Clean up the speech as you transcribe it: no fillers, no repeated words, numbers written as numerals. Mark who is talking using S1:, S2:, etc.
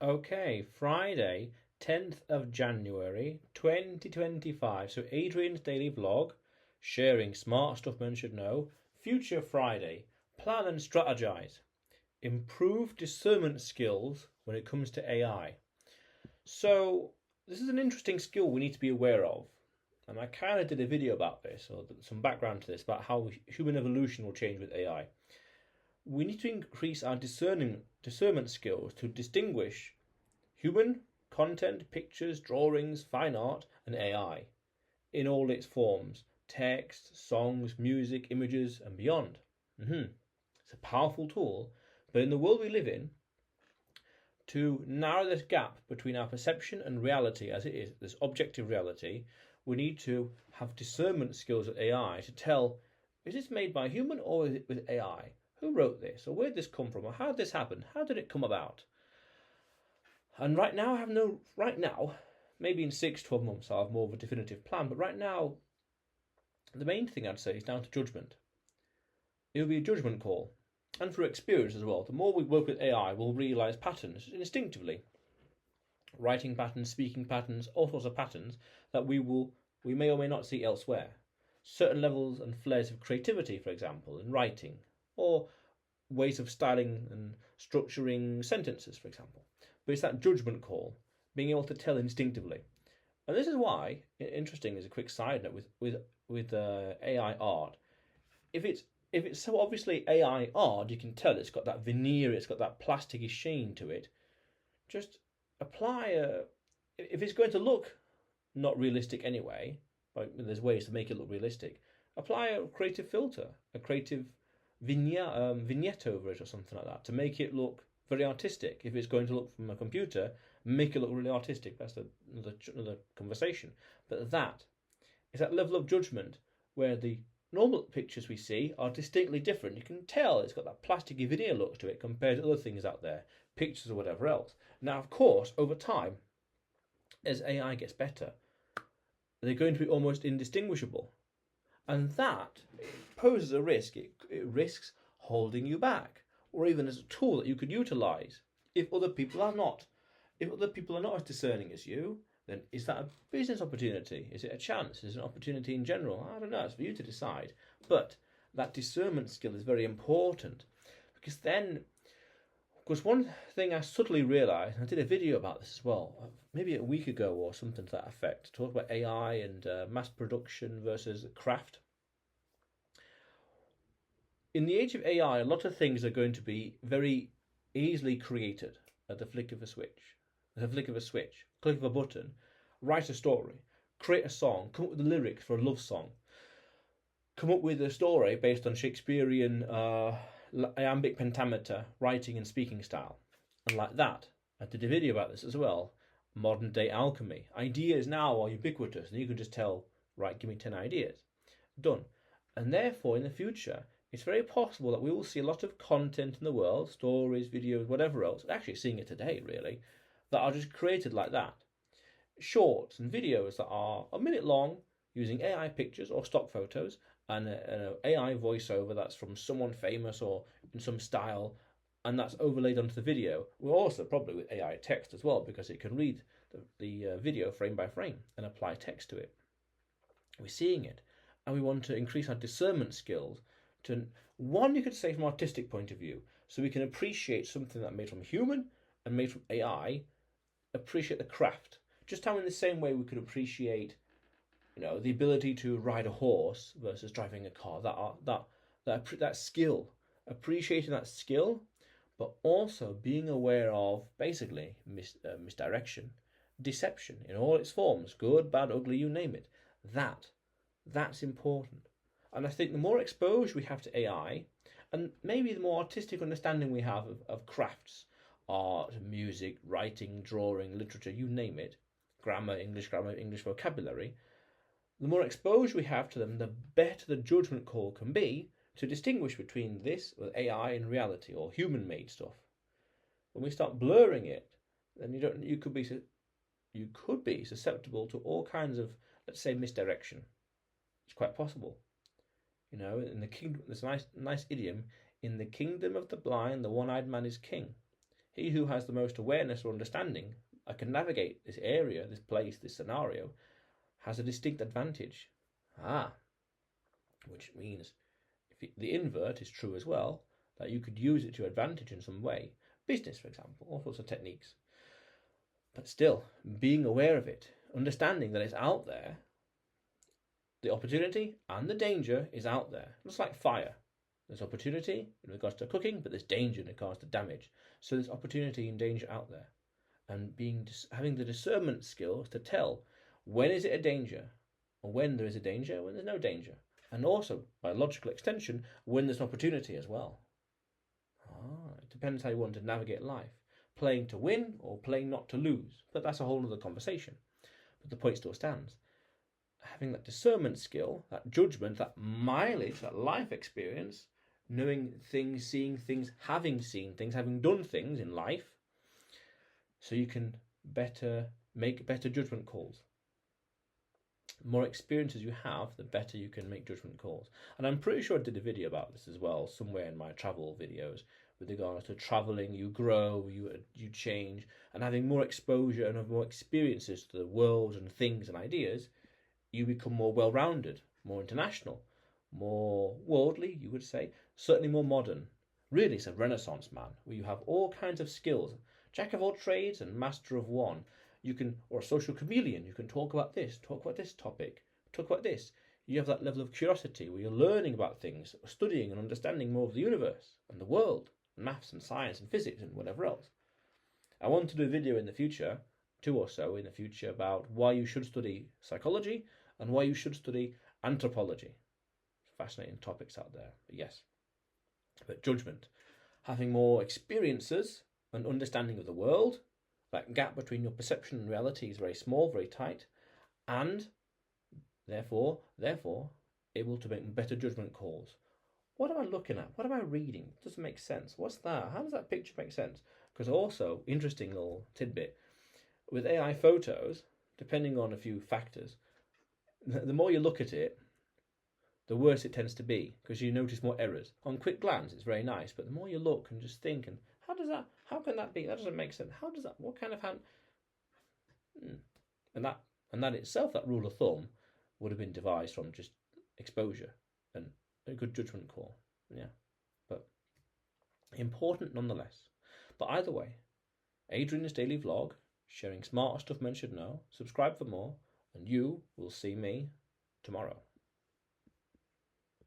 S1: Okay, Friday, 10th of January 2025. So, Adrian's daily vlog, sharing smart stuff men should know. Future Friday, plan and strategize. Improve discernment skills when it comes to AI. So, this is an interesting skill we need to be aware of. And I kind of did a video about this, or some background to this, about how human evolution will change with AI. We need to increase our discernment skills to distinguish human content, pictures, drawings, fine art, and AI in all its forms: text, songs, music, images, and beyond. It's a powerful tool, but in the world we live in, to narrow this gap between our perception and reality as it is, this objective reality, we need to have discernment skills with AI to tell, is this made by a human or is it with AI? Who wrote this? Or where did this come from? Or how did this happen? How did it come about? And right now, maybe in 6-12 months I'll have more of a definitive plan, but right now, the main thing I'd say is down to judgment. It'll be a judgment call. And through experience as well. The more we work with AI, we'll realise patterns instinctively. Writing patterns, speaking patterns, all sorts of patterns that we may or may not see elsewhere. Certain levels and flares of creativity, for example, in writing, or ways of styling and structuring sentences, for example. But it's that judgment call, being able to tell instinctively. And this is why, interesting as a quick side note with AI art, if it's so obviously AI art, you can tell it's got that veneer, it's got that plasticky sheen to it. Just apply if it's going to look not realistic anyway, but there's ways to make it look realistic. Apply a creative filter, a creative vignette over it or something like that to make it look very artistic. If it's going to look from a computer, make it look really artistic. That's another conversation. But that is that level of judgment where the normal pictures we see are distinctly different. You can tell it's got that plasticky veneer look to it compared to other things out there, pictures or whatever else. Now, of course, over time, as AI gets better, they're going to be almost indistinguishable. And that poses a risk. It risks holding you back, or even as a tool that you could utilize if other people are not. If other people are not as discerning as you, then is that a business opportunity? Is it a chance? Is it an opportunity in general? I don't know. It's for you to decide. But that discernment skill is very important, because one thing I subtly realised, and I did a video about this as well, maybe a week ago or something to that effect, talk about AI and mass production versus craft. In the age of AI, a lot of things are going to be very easily created at the flick of a switch. Click of a button, write a story, create a song, come up with the lyrics for a love song, come up with a story based on Shakespearean iambic pentameter writing and speaking style. And like that, I did a video about this as well. Modern day alchemy. Ideas now are ubiquitous, and you can just tell, right, give me 10 ideas. Done. And therefore, in the future, it's very possible that we will see a lot of content in the world, stories, videos, whatever else, actually seeing it today, really, that are just created like that. Shorts and videos that are a minute long, using AI pictures or stock photos, and an AI voiceover that's from someone famous or in some style, and that's overlaid onto the video. We're also probably with AI text as well, because it can read the video frame by frame and apply text to it. We're seeing it, and we want to increase our discernment skills to, one, you could say from an artistic point of view, so we can appreciate something that's made from human and made from AI, appreciate the craft. Just how in the same way we could appreciate, the ability to ride a horse versus driving a car, that skill, appreciating that skill, but also being aware of basically misdirection, deception in all its forms, good, bad, ugly, you name it. That's important. And I think the more exposure we have to AI, and maybe the more artistic understanding we have of crafts, art, music, writing, drawing, literature, you name it, grammar, English vocabulary, the more exposure we have to them, the better the judgment call can be to distinguish between this with AI and reality or human-made stuff. When we start blurring it, then you could be susceptible to all kinds of, let's say, misdirection. It's quite possible. In the kingdom, there's a nice idiom: in the kingdom of the blind, the one-eyed man is king. He who has the most awareness or understanding, I can navigate this area, this place, this scenario, has a distinct advantage. Which means the invert is true as well, that you could use it to your advantage in some way. Business, for example, all sorts of techniques. But still, being aware of it, understanding that it's out there, the opportunity and the danger is out there. Just like fire. There's opportunity in regards to cooking, but there's danger in regards to damage. So there's opportunity and danger out there. And having the discernment skills to tell when is it a danger, or when there is a danger, when there's no danger. And also, by logical extension, when there's an opportunity as well. It depends how you want to navigate life. Playing to win or playing not to lose. But that's a whole other conversation. But the point still stands. Having that discernment skill, that judgment, that mileage, that life experience, knowing things, seeing things, having seen things, having done things in life, so you can make better judgment calls. The more experiences you have, the better you can make judgment calls. And I'm pretty sure I did a video about this as well, somewhere in my travel videos, with regards to traveling. You grow, you change, and having more exposure and more experiences to the world and things and ideas, you become more well-rounded, more international, more worldly, you would say, certainly more modern. Really, it's a renaissance man, where you have all kinds of skills, jack of all trades and master of one. Or a social chameleon, you can talk about this topic, talk about this. You have that level of curiosity where you're learning about things, studying and understanding more of the universe and the world, and maths and science and physics and whatever else. I want to do a video in the future, 2 or so in the future, about why you should study psychology and why you should study anthropology. Fascinating topics out there, but yes. But judgment, having more experiences and understanding of the world, that gap between your perception and reality is very small, very tight, and therefore able to make better judgment calls. What am I looking at? What am I reading? It doesn't make sense. What's that? How does that picture make sense? Because also, interesting little tidbit, with AI photos, depending on a few factors, the more you look at it, the worse it tends to be, because you notice more errors. On quick glance, it's very nice, but the more you look and just think, and how can that be? That doesn't make sense. How does that, what kind of hand? And that itself, that rule of thumb, would have been devised from just exposure and a good judgment call. Yeah, but important nonetheless. But either way, Adrian's daily vlog, sharing smart stuff men should know. Subscribe for more, and you will see me tomorrow.